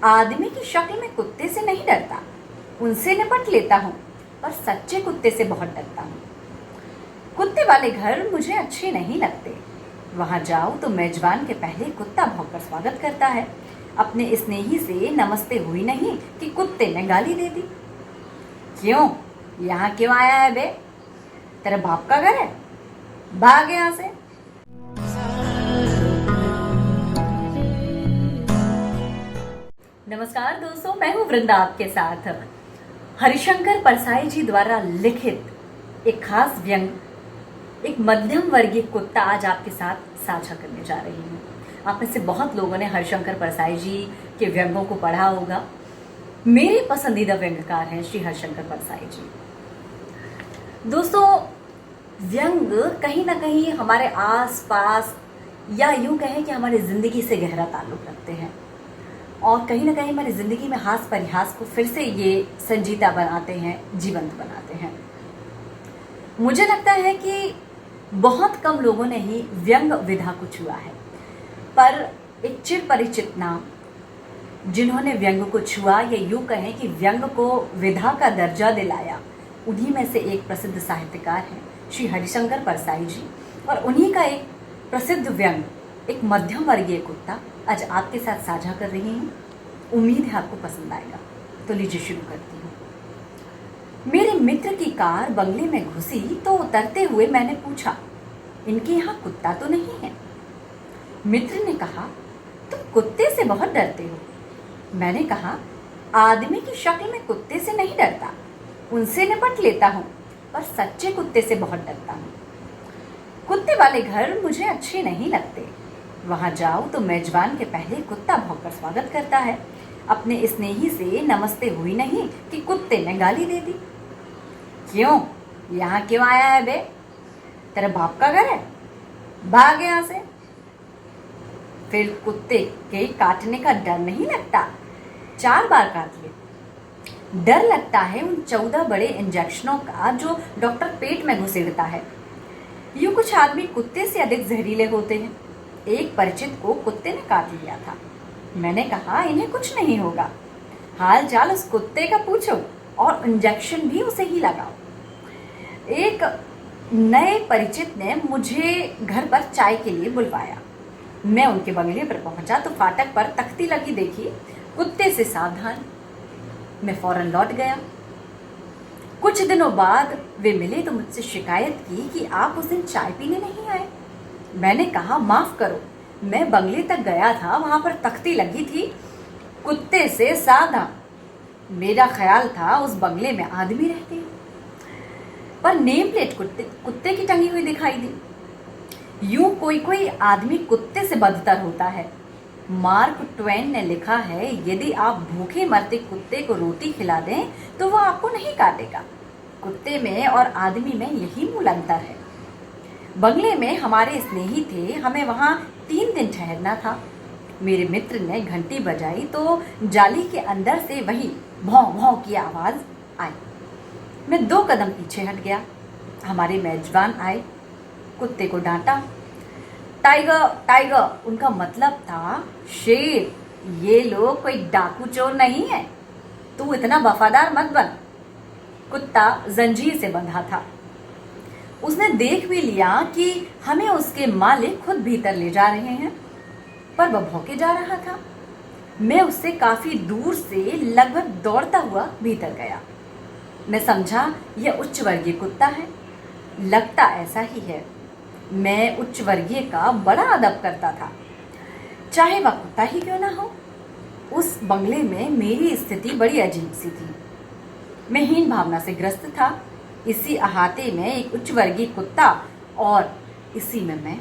आदमी की शक्ल में कुत्ते से नहीं डरता, उनसे निपट लेता हूँ, पर सच्चे कुत्ते से बहुत डरता हूँ। कुत्ते वाले घर मुझे अच्छे नहीं लगते। वहां जाओ तो मेजबान के पहले कुत्ता भौंककर स्वागत करता है। अपने स्नेही से नमस्ते हुई नहीं कि कुत्ते ने गाली दे दी। क्यों, यहाँ क्यों आया है बे? तेरे बाप का घर है, भाग यहाँ से। नमस्कार दोस्तों, मैं हूँ वृंदा आपके साथ। हरिशंकर परसाई जी द्वारा लिखित एक खास व्यंग, एक मध्यम वर्गीय कुत्ता आज आपके साथ साझा करने जा रही हूँ। आप में से बहुत लोगों ने हरिशंकर परसाई जी के व्यंगों को पढ़ा होगा। मेरे पसंदीदा व्यंगकार हैं श्री हरिशंकर परसाई जी। दोस्तों, व्यंग कहीं ना कहीं हमारे आस पास या यूं कहें कि हमारी जिंदगी से गहरा ताल्लुक रखते हैं और कहीं ना कहीं हमारी जिंदगी में हास परिहास को फिर से ये संजीदा बनाते हैं, जीवंत बनाते हैं। मुझे लगता है कि बहुत कम लोगों ने ही व्यंग विधा को छुआ है, पर एक चिर परिचित नाम जिन्होंने व्यंग को छुआ या यूं कहें कि व्यंग को विधा का दर्जा दिलाया, उन्हीं में से एक प्रसिद्ध साहित्यकार हैं श्री हरिशंकर परसाई जी। और उन्हीं का एक प्रसिद्ध व्यंग, एक मध्यम वर्गीय कुत्ता, आज आपके साथ साझा कर रही हूँ। उम्मीद है आपको पसंद आएगा। तो लीजिए शुरू करती हूँ। मेरे मित्र की कार बंगले में घुसी तो उतरते हुए मैंने पूछा, इनके यहाँ कुत्ता तो नहीं है? मित्र ने कहा, तुम कुत्ते से बहुत डरते हो। मैंने कहा, आदमी की शक्ल में कुत्ते से नहीं डरता, उनसे निपट लेता हूँ, पर सच्चे कुत्ते से बहुत डरता हूँ। कुत्ते वाले घर मुझे अच्छे नहीं लगते। वहां जाओ तो मेजबान के पहले कुत्ता भौंककर स्वागत करता है। अपने स्नेही से नमस्ते हुई नहीं कि कुत्ते ने गाली दे दी। क्यों, यहाँ क्यों आया है बे? तेरे बाप का घर है, भाग यहाँ से। फिर कुत्ते के काटने का डर नहीं लगता? 4 बार काट ले। डर लगता है उन 14 बड़े इंजेक्शनों का जो डॉक्टर पेट में घुसेड़ता है। यूं कुछ आदमी कुत्ते से अधिक जहरीले होते हैं। एक परिचित को कुत्ते ने काट लिया था। मैंने कहा, इन्हें कुछ नहीं होगा, हाल चाल उस कुत्ते का पूछो और इंजेक्शन भी उसे ही लगाओ। एक नए परिचित ने मुझे घर पर चाय के लिए बुलवाया। मैं उनके बंगले पर पहुंचा तो फाटक पर तख्ती लगी देखी, कुत्ते से सावधान। मैं फौरन लौट गया। कुछ दिनों बाद वे मिले तो मुझसे शिकायत की कि आप उस दिन चाय पीने नहीं आए। मैंने कहा, माफ करो, मैं बंगले तक गया था, वहां पर तख्ती लगी थी, कुत्ते से सावधान। मेरा ख्याल था उस बंगले में आदमी रहते हैं, पर नेम प्लेट कुत्ते की टंगी हुई दिखाई दी। यूं कोई कोई आदमी कुत्ते से बदतर होता है। मार्क ट्वेन ने लिखा है, यदि आप भूखे मरते कुत्ते को रोटी खिला दें तो वह आपको नहीं काटेगा। कुत्ते में और आदमी में यही मूल अंतर है। बंगले में हमारे स्नेही थे, हमें वहां 3 दिन ठहरना था। मेरे मित्र ने घंटी बजाई तो जाली के अंदर से वही भौं भौं की आवाज आई। मैं 2 कदम पीछे हट गया। हमारे मेजबान आए, कुत्ते को डांटा। टाइगर टाइगर, उनका मतलब था शेर। ये लोग कोई डाकू चोर नहीं है, तू इतना वफादार मत बन। कुत्ता जंजीर से बंधा था। उसने देख भी लिया कि हमें उसके मालिक खुद भीतर ले जा रहे हैं, पर वह भौंके जा रहा था। मैं उससे काफी दूर से लगभग दौड़ता हुआ भीतर गया। मैं समझा यह उच्च वर्गीय कुत्ता है, लगता ऐसा ही है। मैं उच्च वर्गीय का बड़ा अदब करता था, चाहे वह कुत्ता ही क्यों ना हो। उस बंगले में मेरी स्थिति बड़ी अजीब सी थी। मैं हीन भावना से ग्रस्त था। इसी अहाते में एक उच्च वर्गीय कुत्ता और इसी में मैं।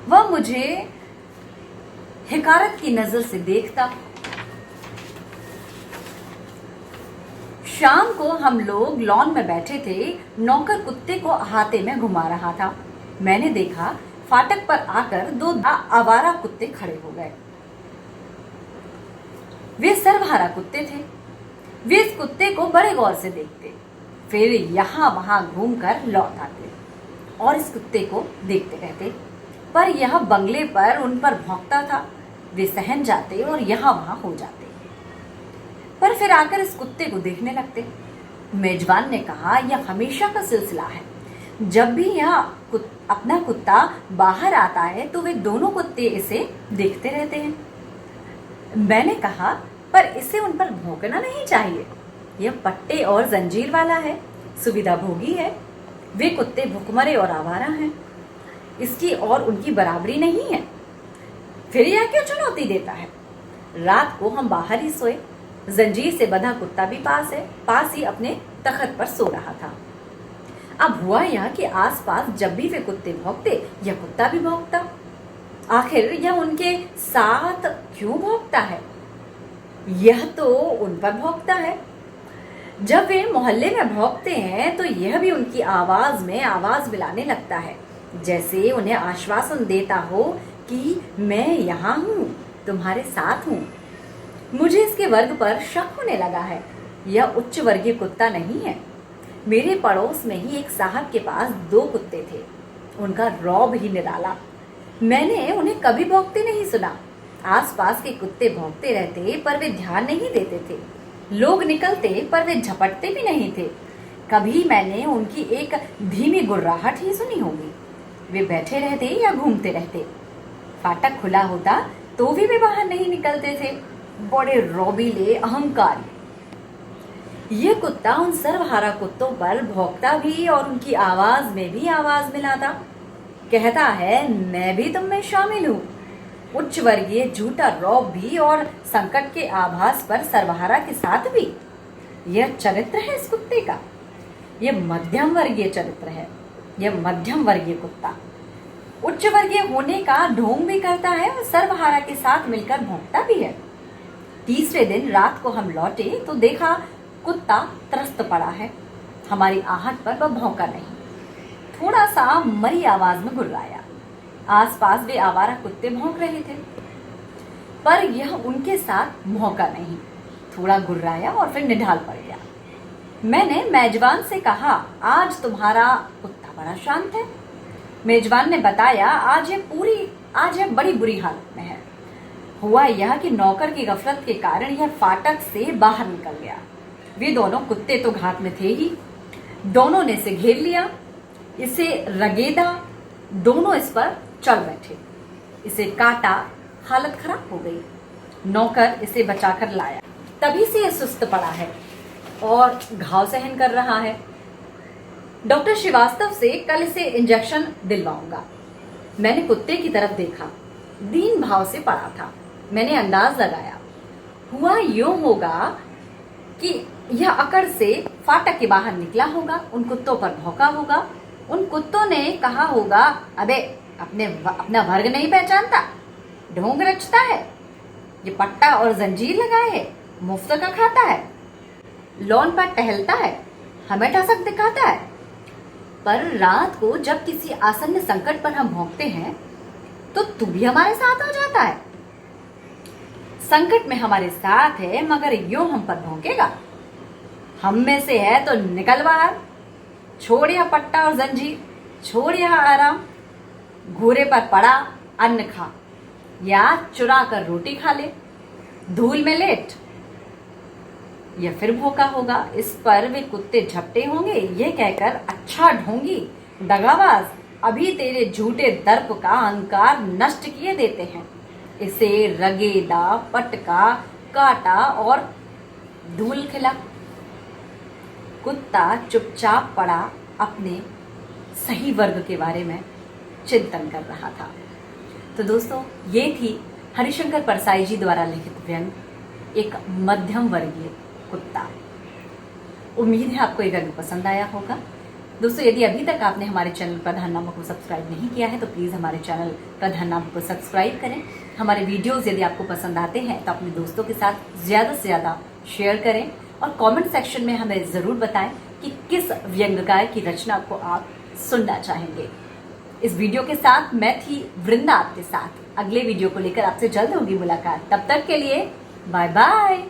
वह मुझे हिकारत की नजर से देखता। शाम को हम लोग लॉन में बैठे थे। नौकर कुत्ते को अहाते में घुमा रहा था। मैंने देखा फाटक पर आकर 2 आवारा कुत्ते खड़े हो गए। वे सर्वहारा कुत्ते थे। वे इस कुत्ते को बड़े गौर से देखते, फिर यहाँ वहां घूमकर लौट आते और इस कुत्ते को देखते रहते। पर यह बंगले पर उन पर भौंकता था। वे सहन जाते और यहाँ वहां हो जाते। पर फिर आकर इस कुत्ते को देखने लगते। मेजबान ने कहा, यह हमेशा का सिलसिला है। जब भी यह अपना कुत्ता बाहर आता है तो वे दोनों कुत्ते इसे देखते रहते हैं। मैंने कहा, पर इसे उन पर भौंकना नहीं चाहिए। यह पट्टे और जंजीर वाला है, सुविधा भोगी है। वे कुत्ते भुखमरे और आवारा हैं, इसकी और उनकी बराबरी नहीं है। फिर यह क्यों चुनौती देता है? रात को हम बाहर ही सोए, जंजीर से बंधा कुत्ता भी पास ही अपने तखत पर सो रहा था। अब हुआ यह कि आसपास जब भी वे कुत्ते भौंकते, यह कुत्ता भी भौंकता। आखिर यह उनके साथ क्यों भौंकता है? यह तो उन पर भौंकता है। जब वे मोहल्ले में भौंकते हैं तो यह भी उनकी आवाज में आवाज मिलाने लगता है, जैसे उन्हें आश्वासन देता हो कि मैं यहाँ हूँ, तुम्हारे साथ हूँ। मुझे इसके वर्ग पर शक होने लगा है। यह उच्च वर्गीय कुत्ता नहीं है। मेरे पड़ोस में ही एक साहब के पास 2 कुत्ते थे। उनका रौब ही निराला। मैंने उन्हें कभी भौंकते नहीं सुना। आसपास के कुत्ते भौंकते रहते पर वे ध्यान नहीं देते थे। लोग निकलते पर वे झपटते भी नहीं थे। कभी मैंने उनकी एक धीमी गुर्राहट ही सुनी होगी। वे बैठे रहते या घूमते रहते। फाटक खुला होता तो भी वे बाहर नहीं निकलते थे। बड़े रौबीले, अहंकारी। ये कुत्ता उन सर्वहारा कुत्तों पर भौंकता भी और उनकी आवाज में भी आवाज मिलाता। कहता है, मैं भी तुम में शामिल हूँ। उच्च वर्गीय झूठा रौब भी और संकट के आभास पर सर्वहारा के साथ भी। यह चरित्र है इस कुत्ते का। यह मध्यम वर्गीय चरित्र है। यह मध्यम वर्गीय कुत्ता उच्च वर्गीय होने का ढोंग भी करता है और सर्वहारा के साथ मिलकर भौंकता भी है। तीसरे दिन रात को हम लौटे तो देखा कुत्ता त्रस्त पड़ा है। हमारी आहट पर वह भौंका नहीं, थोड़ा सा मरी आवाज में गुर्राया। आसपास वे आवारा कुत्ते भौंक रहे थे, पर यह उनके साथ भौंका नहीं। थोड़ा गुर्राया और फिर निढाल पड़ गया। मैंने मेजबान से कहा, आज तुम्हारा कुत्ता बड़ा शांत है। मेजबान ने बताया, आज यह बड़ी बुरी हालत में है। हुआ यह कि नौकर की गफलत के कारण यह फाटक से बाहर निकल गया। वे दोनों कुत्ते तो घात में थे ही। दोनों ने इसे घेर लिया, इसे रगेदा। दोनों इस पर चढ़ बैठे, इसे काटा। हालत खराब हो गई। नौकर इसे बचाकर लाया। तभी से यह सुस्त पड़ा है और घाव सहन कर रहा है। डॉक्टर श्रीवास्तव से कल इसे इंजेक्शन दिलवाऊंगा। मैंने कुत्ते की तरफ देखा, दीन भाव से पड़ा था। मैंने अंदाज लगाया, हुआ यूं होगा कि यह अकड़ से फाटक के बाहर निकला होगा, उन कुत्तों पर भौंका होगा। उन कुत्तों ने कहा होगा, अबे अपना वर्ग नहीं पहचानता, ढोंग रचता है, ये पट्टा और जंजीर लगाए है, मुफ्त का खाता है, लॉन पर टहलता है, हमें ठसक दिखाता है। पर रात को जब किसी आसन्न संकट पर हम भौंकते हैं तो तू भी हमारे साथ आ जाता है। संकट में हमारे साथ है मगर यूं हम पर भौंकेगा। हम में से है तो निकल बाहर। छोड़ यह पट्टा और जंजीर, छोड़ यह आराम। घूरे पर पड़ा अन्न खा या चुरा कर रोटी खा ले, धूल में लेट। यह फिर भौंका होगा। इस पर वे कुत्ते झपटे होंगे, यह कहकर, अच्छा ढोंगी, दगाबाज, अभी तेरे झूठे दर्प का अहंकार नष्ट किए देते हैं। इसे रगेदा, पटका, काटा और धूल खिला। कुत्ता चुपचाप पड़ा अपने सही वर्ग के बारे में चिंतन कर रहा था। तो दोस्तों, ये थी हरिशंकर परसाई जी द्वारा लिखित व्यंग, एक मध्यम वर्गीय कुत्ता। उम्मीद है आपको ये व्यंग पसंद आया होगा। दोस्तों, यदि अभी तक आपने हमारे चैनल प्रधाननामा को सब्सक्राइब नहीं किया है तो प्लीज़ हमारे चैनल प्रधाननामा को सब्सक्राइब करें। हमारे वीडियोस यदि आपको पसंद आते हैं तो अपने दोस्तों के साथ ज़्यादा से ज़्यादा शेयर करें और कमेंट सेक्शन में हमें ज़रूर बताएं कि किस व्यंग्यकार की रचना को आप सुनना चाहेंगे। इस वीडियो के साथ मैं थी वृंदा आपके साथ। अगले वीडियो को लेकर आपसे जल्द होगी मुलाकात। तब तक के लिए बाय बाय।